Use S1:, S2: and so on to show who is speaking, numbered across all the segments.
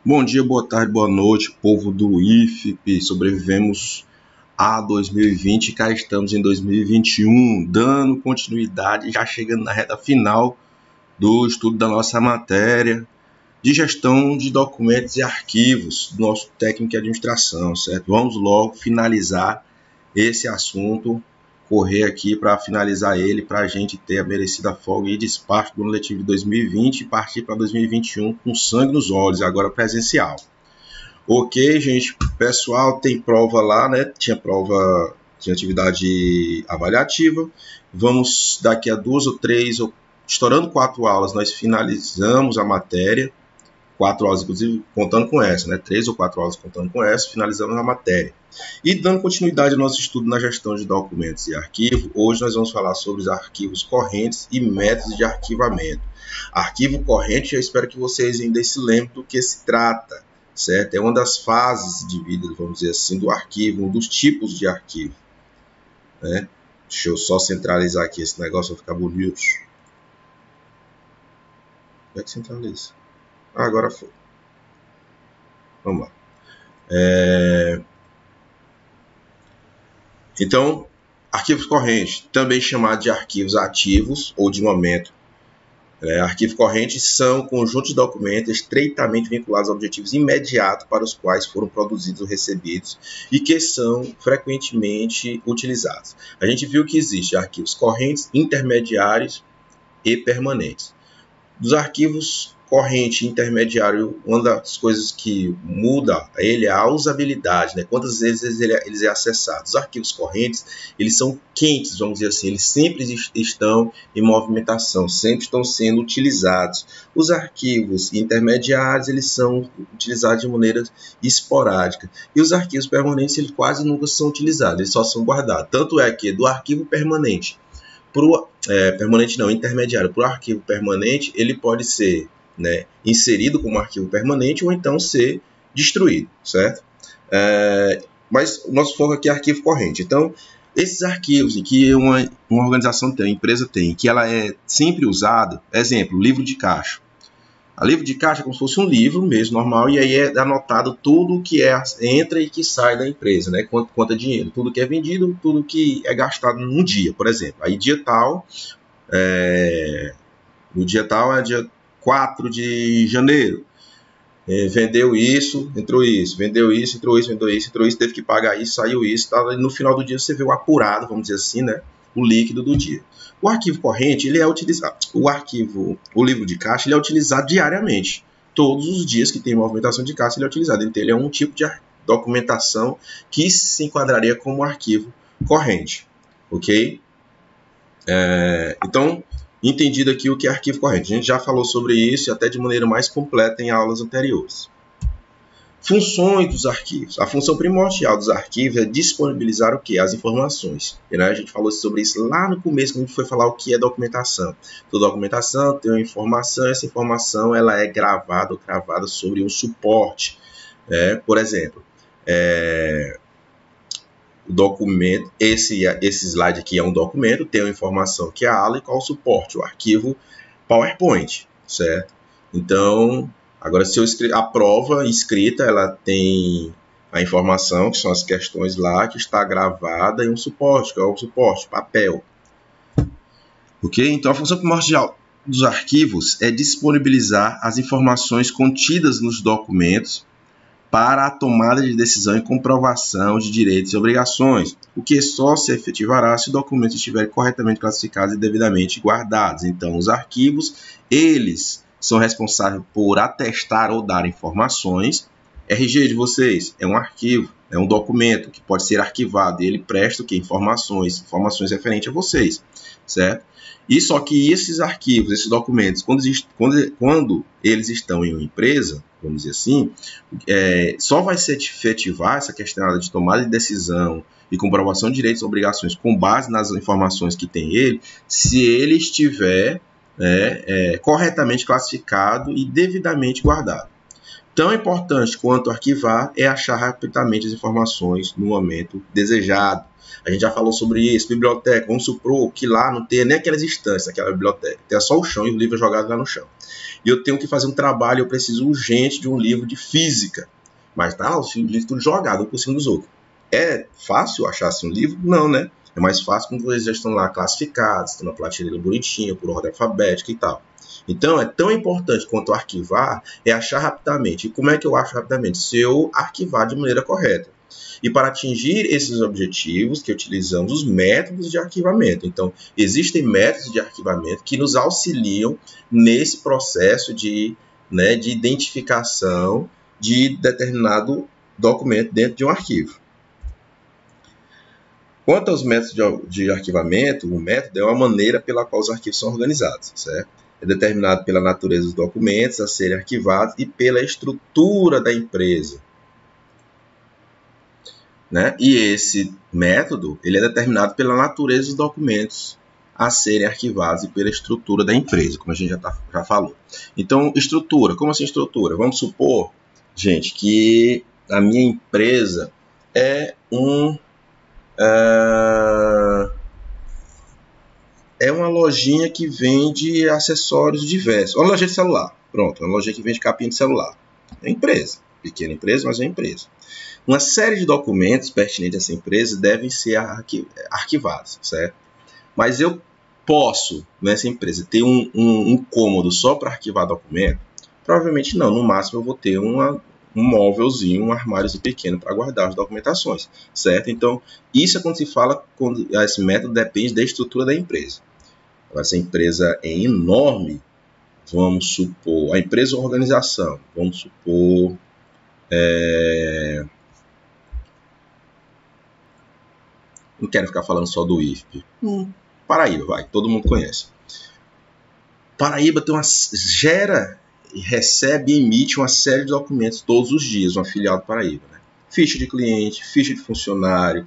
S1: Bom dia, boa tarde, boa noite, povo do IFP. Sobrevivemos a 2020 e cá estamos em 2021, dando continuidade, já chegando na reta final do estudo da nossa matéria de gestão de documentos e arquivos do nosso técnico de administração, certo? Vamos logo finalizar esse assunto, correr aqui para finalizar ele, para a gente ter a merecida folga e despacho do ano letivo de 2020 e partir para 2021 com sangue nos olhos, agora presencial. Ok, gente, pessoal, tem prova lá, né? Tinha atividade avaliativa. Vamos, daqui a 2 ou 3, estourando 4 aulas, nós finalizamos a matéria. 4 aulas, inclusive, contando com essa, né? 3 ou 4 aulas contando com essa, finalizamos a matéria. E dando continuidade ao nosso estudo na gestão de documentos e arquivo, hoje nós vamos falar sobre os arquivos correntes e métodos de arquivamento. Arquivo corrente, eu espero que vocês ainda se lembrem do que se trata, certo? É uma das fases de vida, vamos dizer assim, do arquivo, um dos tipos de arquivo, né? Deixa eu só centralizar aqui esse negócio, vai ficar bonito. Como é que centraliza? Agora foi. Vamos lá. Então, arquivos correntes, também chamados de arquivos ativos ou de momento. Arquivos correntes são conjuntos de documentos estreitamente vinculados a objetivos imediatos para os quais foram produzidos ou recebidos e que são frequentemente utilizados. A gente viu que existem arquivos correntes, intermediários e permanentes. Dos arquivos corrente e intermediário, uma das coisas que muda ele é a usabilidade, né? Quantas vezes ele é acessado. Os arquivos correntes, eles são quentes, vamos dizer assim, eles sempre estão em movimentação, sempre estão sendo utilizados. Os arquivos intermediários, eles são utilizados de maneira esporádica. E os arquivos permanentes, eles quase nunca são utilizados, eles só são guardados. Tanto é que do arquivo permanente, intermediário para o arquivo permanente, ele pode ser, né, inserido como arquivo permanente ou então ser destruído, certo? Mas o nosso foco aqui é arquivo corrente. Então, esses arquivos em que uma organização tem, uma empresa tem, que ela é sempre usada, exemplo, livro de caixa. A livro de caixa é como se fosse um livro mesmo, normal, e aí é anotado tudo que entra e que sai da empresa, né? Quanto é dinheiro, tudo que é vendido, tudo que é gastado num dia, por exemplo. Aí dia tal, no dia tal é dia 4 de janeiro. Vendeu isso, entrou isso, vendeu isso, entrou isso, vendeu isso, entrou isso, teve que pagar isso, saiu isso, tal. E no final do dia você vê o apurado, vamos dizer assim, né? O líquido do dia. O arquivo corrente, ele é utilizado, o livro de caixa, ele é utilizado diariamente. Todos os dias que tem movimentação de caixa, ele é utilizado. Então, ele é um tipo de documentação que se enquadraria como arquivo corrente, ok? Então, entendido aqui o que é arquivo corrente. A gente já falou sobre isso até de maneira mais completa em aulas anteriores. Funções dos arquivos. A função primordial dos arquivos é disponibilizar o que? As informações. E, né, a gente falou sobre isso lá no começo, quando a gente foi falar o que é documentação. Toda documentação tem uma informação, essa informação ela é gravada ou cravada sobre um suporte. Por exemplo, o documento, esse slide aqui é um documento, tem uma informação que é a ala e qual o suporte, o arquivo PowerPoint, certo? Então, agora se eu a prova escrita, ela tem a informação, que são as questões lá, que está gravada em um suporte, que é o suporte, papel. Ok? Então, a função primordial dos arquivos é disponibilizar as informações contidas nos documentos para a tomada de decisão e comprovação de direitos e obrigações, o que só se efetivará se os documentos estiverem corretamente classificados e devidamente guardados. Então, os arquivos, eles são responsáveis por atestar ou dar informações. RG de vocês é um arquivo, é um documento que pode ser arquivado e ele presta o que? Informações referentes a vocês, certo? E só que esses arquivos, esses documentos, quando eles estão em uma empresa, vamos dizer assim, só vai se efetivar essa questão de tomada de decisão e comprovação de direitos e obrigações com base nas informações que tem ele, se ele estiver corretamente classificado e devidamente guardado. Tão importante quanto arquivar é achar rapidamente as informações no momento desejado. A gente já falou sobre isso, biblioteca. Vamos supor que lá não tenha nem aquelas instâncias daquela biblioteca, tenha só o chão e o livro jogado lá no chão. E eu tenho que fazer um trabalho, eu preciso urgente de um livro de física. Mas tá lá o livro tudo jogado um por cima dos outros. É fácil achar assim um livro? Não, né? É mais fácil quando eles já estão lá classificados, estão na prateleira bonitinha, por ordem alfabética e tal. Então, é tão importante quanto arquivar é achar rapidamente. E como é que eu acho rapidamente? Se eu arquivar de maneira correta. E para atingir esses objetivos, que utilizamos os métodos de arquivamento. Então, existem métodos de arquivamento que nos auxiliam nesse processo de identificação de determinado documento dentro de um arquivo. Quanto aos métodos de arquivamento, o método é uma maneira pela qual os arquivos são organizados, certo? É determinado pela natureza dos documentos a serem arquivados e pela estrutura da empresa. Né? E esse método ele é determinado pela natureza dos documentos a serem arquivados e pela estrutura da empresa, como a gente já falou. Então, estrutura. Como assim estrutura? Vamos supor, gente, que a minha empresa é uma lojinha que vende acessórios diversos. Uma lojinha de celular. Pronto, uma lojinha que vende capinha de celular. É empresa. Pequena empresa, mas é empresa. Uma série de documentos pertinentes a essa empresa devem ser arquivados, certo? Mas eu posso, nessa empresa, ter um cômodo só para arquivar documento? Provavelmente não. No máximo, eu vou ter um móvelzinho, um armáriozinho pequeno para guardar as documentações, certo? Então, isso é quando se fala, esse método depende da estrutura da empresa. Essa empresa é enorme, vamos supor, a empresa ou organização, vamos supor, não quero ficar falando só do IFP. Paraíba, vai, todo mundo conhece. Paraíba tem recebe e emite uma série de documentos todos os dias, uma filial do Paraíba. Né? Ficha de cliente, ficha de funcionário,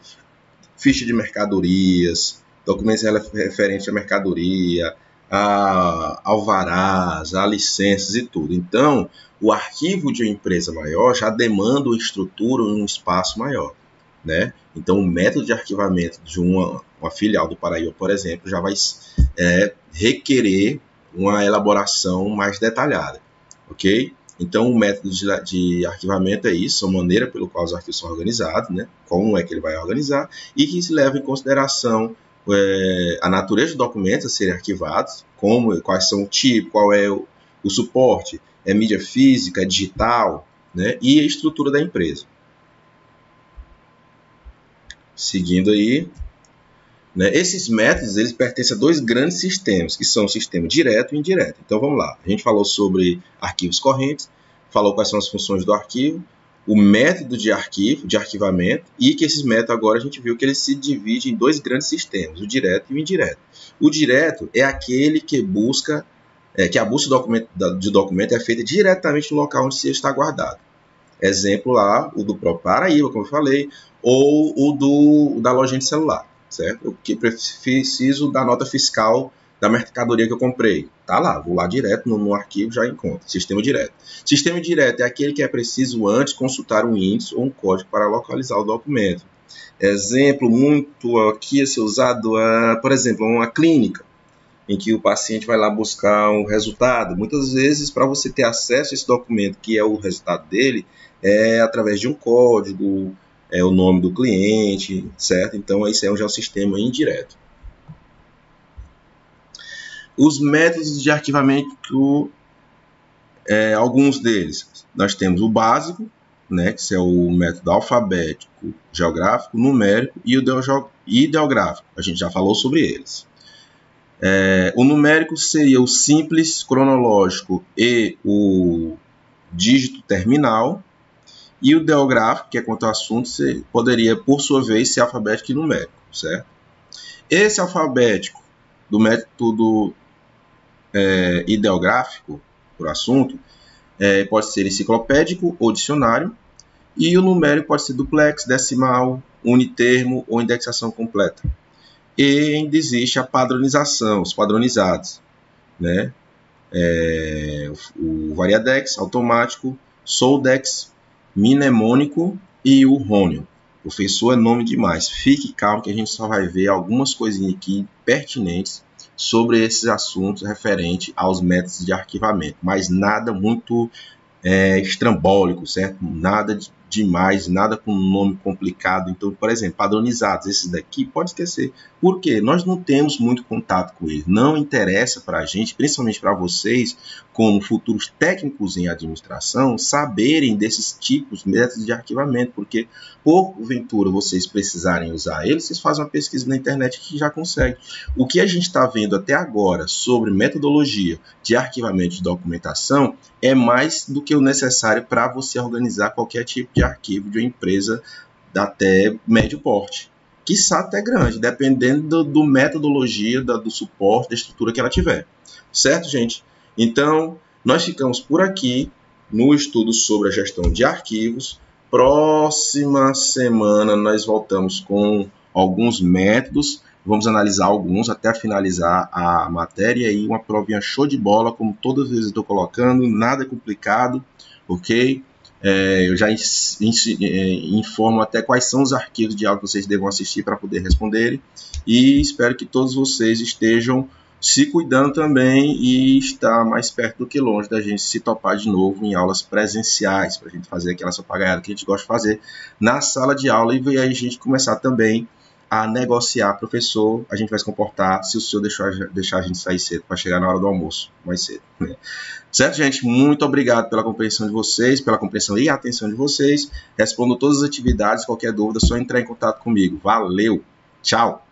S1: ficha de mercadorias, documentos referentes à mercadoria, a alvarás, a licenças e tudo. Então, o arquivo de uma empresa maior já demanda uma estrutura, um espaço maior. Né? Então, o método de arquivamento de uma filial do Paraíba, por exemplo, já vai requerer uma elaboração mais detalhada. Ok? Então, o método de arquivamento é isso, a maneira pela qual os arquivos são organizados, né? Como é que ele vai organizar, e que se leva em consideração a natureza dos documentos a serem arquivados, quais são o tipo, qual é o suporte, é mídia física, é digital, né? E a estrutura da empresa. Seguindo aí, né? Esses métodos eles pertencem a dois grandes sistemas, que são o sistema direto e indireto. Então vamos lá, a gente falou sobre arquivos correntes, falou quais são as funções do arquivo, o método de arquivamento, e que esses métodos agora a gente viu que eles se dividem em dois grandes sistemas, o direto e o indireto. O direto é aquele que busca, que a busca de documento é feita diretamente no local onde se está guardado. Exemplo lá, o do próprio Paraíba, como eu falei, ou o da lojinha de celular, certo? Eu preciso da nota fiscal da mercadoria que eu comprei. Tá lá, vou lá direto no arquivo, já encontro. Sistema direto. Sistema direto é aquele que é preciso antes consultar um índice ou um código para localizar o documento. Exemplo muito aqui a ser usado, por exemplo, uma clínica, em que o paciente vai lá buscar um resultado. Muitas vezes, para você ter acesso a esse documento, que é o resultado dele, é através de um código, é o nome do cliente, certo? Então, esse já é um sistema indireto. Os métodos de arquivamento, alguns deles, nós temos o básico, né, que é o método alfabético, geográfico, numérico e o ideográfico. A gente já falou sobre eles. O numérico seria o simples, cronológico e o dígito terminal. E o ideográfico, que é quanto ao assunto, poderia, por sua vez, ser alfabético e numérico, certo? Esse alfabético do método ideográfico, por assunto, pode ser enciclopédico ou dicionário, e o numérico pode ser duplex, decimal, unitermo ou indexação completa. E ainda existe a padronização, os padronizados, né? O variadex, automático, Soldex, Mnemônico e o Rhonium. Professor é nome demais. Fique calmo que a gente só vai ver algumas coisinhas aqui pertinentes sobre esses assuntos referentes aos métodos de arquivamento, mas nada muito estrambólico, certo? Nada demais, nada com nome complicado. Então, por exemplo, padronizados, esses daqui pode esquecer. Por quê? Nós não temos muito contato com eles. Não interessa para a gente, principalmente para vocês, como futuros técnicos em administração, saberem desses tipos, métodos de arquivamento, porque, porventura, vocês precisarem usar eles, vocês fazem uma pesquisa na internet que já consegue. O que a gente está vendo até agora sobre metodologia de arquivamento de documentação é mais do que o necessário para você organizar qualquer tipo de arquivo de uma empresa até médio porte, quiçá até grande, dependendo do metodologia, do suporte, da estrutura que ela tiver. Certo, gente? Então, nós ficamos por aqui no estudo sobre a gestão de arquivos. Próxima semana nós voltamos com alguns métodos. Vamos analisar alguns até finalizar a matéria e uma provinha show de bola, como todas as vezes estou colocando, nada complicado, ok? Eu já informo até quais são os arquivos de aula que vocês devam assistir para poder responderem e espero que todos vocês estejam se cuidando também e estar mais perto do que longe da gente se topar de novo em aulas presenciais, para a gente fazer aquela papagaiada que a gente gosta de fazer na sala de aula e aí a gente começar também a negociar, professor, a gente vai se comportar se o senhor deixar a gente sair cedo, para chegar na hora do almoço, mais cedo. Né? Certo, gente? Muito obrigado pela compreensão de vocês, pela compreensão e atenção de vocês. Respondo todas as atividades, qualquer dúvida, é só entrar em contato comigo. Valeu! Tchau!